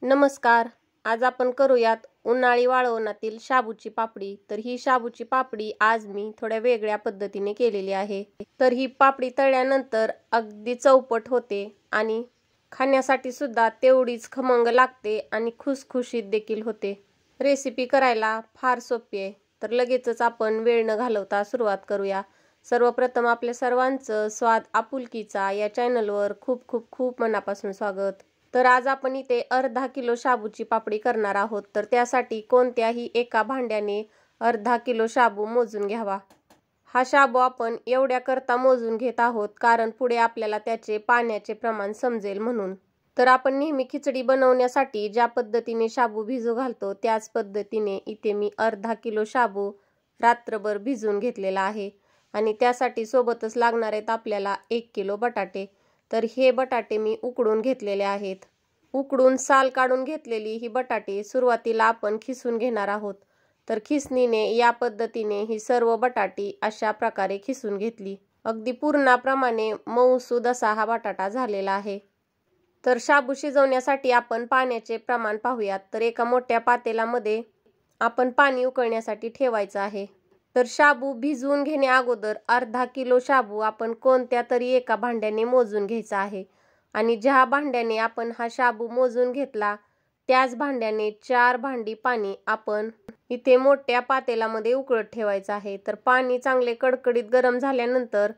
नमस्कार. आज आपण करूयात उन्हाळी वाळवणातील शाबूची पापडी. तर ही शाबूची पापडी आज मी थोड्या वेगळ्या पद्धतीने केलेली आहे. तर ही पापडी तळल्यानंतर अगदी चौपट होते आणि खाण्यासाठी सुद्धा तेवढीच खमंग लागते आणि खुसखुशीत देखील होते. रेसिपी करायला फार सोपी आहे. तर लगेचच आपण वेळ न घालवता सुरुवात करूया. सर्वप्रथम आपल्या सर्वांचं स्वाद आपुलकीचा या चॅनलवर खूप खूप खूप मनापासून स्वागत. तर आज आपण इथे अर्धा किलो शाबूची पापडी करणार आहोत. तर त्यासाठी कोणत्याही एका भांड्याने अर्धा किलो शाबू मोजून घ्यावा. हा शाबू आपण एवढ्या करता मोजून घेत आहोत कारण पुढे आपल्याला त्याचे पाण्याचे प्रमाण समजेल म्हणून. तर आपण नेहमी खिचडी बनवण्यासाठी ज्या पद्धतीने शाबू भिजू घालतो त्याच पद्धतीने इथे मी अर्धा किलो शाबू रात्रभर भिजवून घेतलेला आहे. आणि त्यासाठी सोबतच लागणार आहेत आपल्याला 1 किलो बटाटे. तर हे बटाटे मी उकडून घेतलेले आहेत. उकडून साल काढून घेतलेली ही बटाटे सुरुवातीला आपण खिसून घेणार आहोत. तर खिसणीने या पद्धतीने ही सर्व बटाटी अशा प्रकारे खिसून घेतली. अगदी पूर्णाप्रमाणे मऊसूद असा हा बटाटा झालेला आहे. तर शाबू शिजवण्यासाठी आपण पाण्याचे प्रमाण पाहूयात. तर एका मोठ्या पातेल्यामध्ये आपण पाणी उकळण्यासाठी ठेवायचं आहे. तर शाबू भिजवून घेण्या अगोदर अर्धा किलो शाबू आपण कोणत्या तरी एका भांड्याने मोजून घ्यायचा आहे. आणि ज्या भांड्याने आपण हा शाबू मोजून घेतला त्याच भांड्याने 4 भांडी पाणी आपण इथे मोठ्या पातेल्यामध्ये उकळत ठेवायचं आहे. तर पाणी चांगले कडकडीत गरम झाल्यानंतर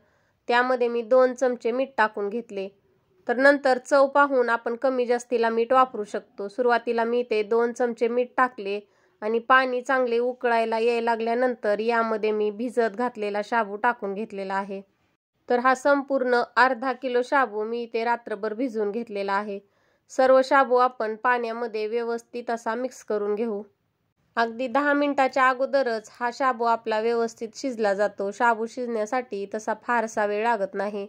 त्यामध्ये मी 2 चमचे मीठ टाकून घेतले. तर नंतर चव पाहून आपण कमी जास्तीला मीठ वापरू शकतो. सुरुवातीला मी इथे 2 चमचे मीठ टाकले आणि पाणी चांगले उकळायला यायला लागल्यानंतर यामध्ये मी भिजत घातलेला शाबू टाकून घेतलेला आहे. तर हा संपूर्ण अर्धा किलो शाबू मी इथे रात्रभर भिजवून घेतलेला आहे. सर्व शाबू आपण पाण्यामध्ये व्यवस्थित असा मिक्स करून घेऊ. अगदी 10 मिनिटाच्या अगोदरच हा शाबू आपला व्यवस्थित शिजला जातो. शाबू शिजण्यासाठी तसा फारसा वेळ लागत नाही.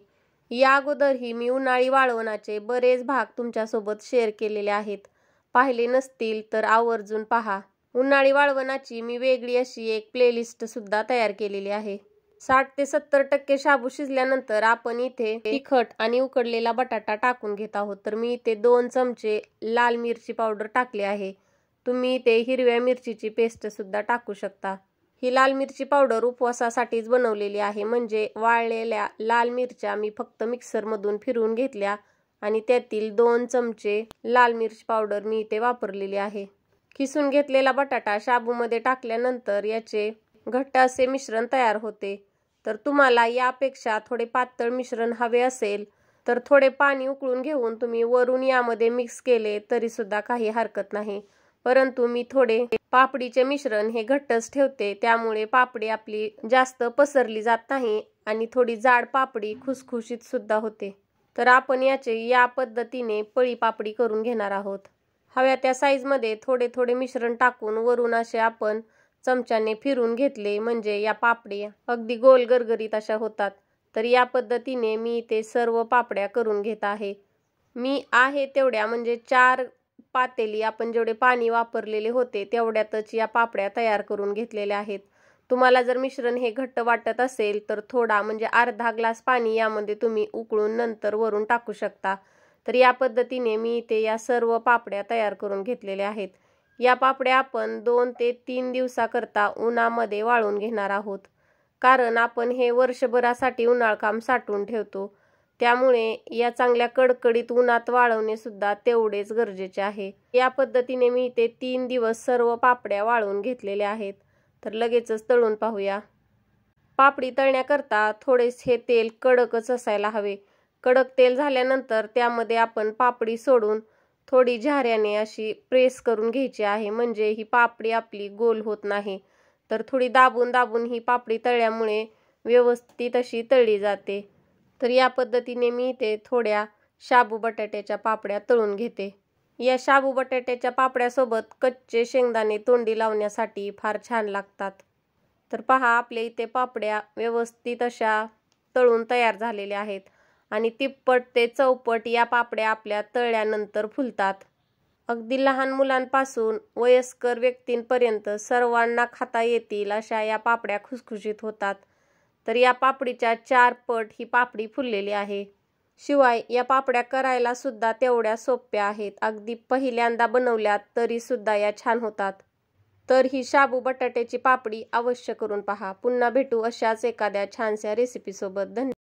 या अगोदरही मी उन्हाळी वाळवणाचे बरेच भाग तुमच्यासोबत शेअर केलेले आहेत. पाहिले नसतील तर आवर्जून पहा. उन्हाळी वाळवणाची मी वेगळी अशी एक प्लेलिस्ट सुद्धा तयार केलेली आहे. 60 ते 70% शाबू शिजल्यानंतर आपण इथे तिखट आणि उकडलेला बटाटा टाकून घेत आहोत. तर मी इथे 2 चमचे लाल मिरची पावडर टाकली आहे. तुम्ही इथे हिरव्या मिरचीची पेस्ट सुद्धा टाकू शकता. ही लाल मिरची पावडर उपवासासाठीच बनवलेली आहे. म्हणजे वाळलेल्या लाल मिरच्या मी फक्त मिक्सरमधून फिरवून घेतल्या आणि त्यातील 2 चमचे लाल मिरची पावडर मी इथे वापरलेली आहे. खिसून घेतलेला बटाटा शाबूमध्ये टाकल्यानंतर याचे घट्ट असे मिश्रण तयार होते. तर तुम्हाला यापेक्षा थोडे पातळ मिश्रण हवे असेल तर थोडे पाणी उकळून घेऊन तुम्ही वरून यामध्ये मिक्स केले तरी सुद्धा काही हरकत नाही. परंतु मी थोडे पापडीचे मिश्रण हे घट्टच ठेवते. त्यामुळे पापडी आपली जास्त पसरली जात नाही आणि थोडी जाड पापडी खुसखुशीत सुद्धा होते. तर आपण याचे या पद्धतीने पळी पापडी करून घेणार आहोत. हव्या त्या साईजमध्ये थोडे थोडे मिश्रण टाकून वरून असे आपण चमच्याने फिरून घेतले म्हणजे या पापडी अगदी गोल गरगरीत अशा होतात. तर या पद्धतीने मी इथे सर्व पापड्या करून घेत आहे. मी आहे तेवढ्या म्हणजे 4 पातेली आपण जेवढे पाणी वापरलेले होते तेवढ्यातच या पापड्या तयार करून घेतलेल्या आहेत. तुम्हाला जर मिश्रण हे घट्ट वाटत असेल तर थोडा म्हणजे अर्धा ग्लास पाणी यामध्ये तुम्ही उकळून नंतर वरून टाकू शकता. तर या पद्धतीने मी इथे या सर्व पापड्या तयार करून घेतलेल्या आहेत. या पापड्या आपण 2 ते 3 दिवसाकरता उन्हामध्ये वाळून घेणार आहोत. कारण आपण हे वर्षभरासाठी उन्हाळकाम साठवून ठेवतो. त्यामुळे या चांगल्या कडकडीत उन्हात वाळवणे सुद्धा तेवढेच गरजेचे आहे. या पद्धतीने मी इथे 3 दिवस सर्व पापड्या वाळवून घेतलेल्या आहेत. तर लगेचच तळून पाहूया. पापडी तळण्याकरता थोडेसे तेल कडकच असायला हवे. कडक तेल झाल्यानंतर त्यामध्ये आपण पापडी सोडून थोडी झाऱ्याने अशी प्रेस करून घ्यायची आहे. म्हणजे ही पापडी आपली गोल होत नाही. तर थोडी दाबून दाबून ही पापडी तळल्यामुळे व्यवस्थित अशी तळली जाते. तर या पद्धतीने मी इथे थोड्या शाबू बटाट्याच्या पापड्या तळून घेते. या शाबू बटाट्याच्या पापड्यासोबत कच्चे शेंगदाणे तोंडी लावण्यासाठी फार छान लागतात. तर पहा आपल्या इथे पापड्या व्यवस्थित अशा तळून तयार झालेल्या आहेत आणि तिप्पट ते चौपट या पापड्या आपल्या तळल्यानंतर फुलतात. अगदी लहान मुलांपासून वयस्कर व्यक्तींपर्यंत सर्वांना खाता येतील अशा या पापड्या खुसखुशीत होतात. तर या पापडीच्या 4 पट ही पापडी फुललेली आहे. शिवाय या पापड्या करायला सुद्धा तेवढ्या सोप्या आहेत. अगदी पहिल्यांदा बनवल्यात तरी सुद्धा या छान होतात. तर ही शाबू बटाट्याची पापडी अवश्य करून पहा. पुन्हा भेटू अशाच एखाद्या छानशा रेसिपीसोबत. धन्यवाद.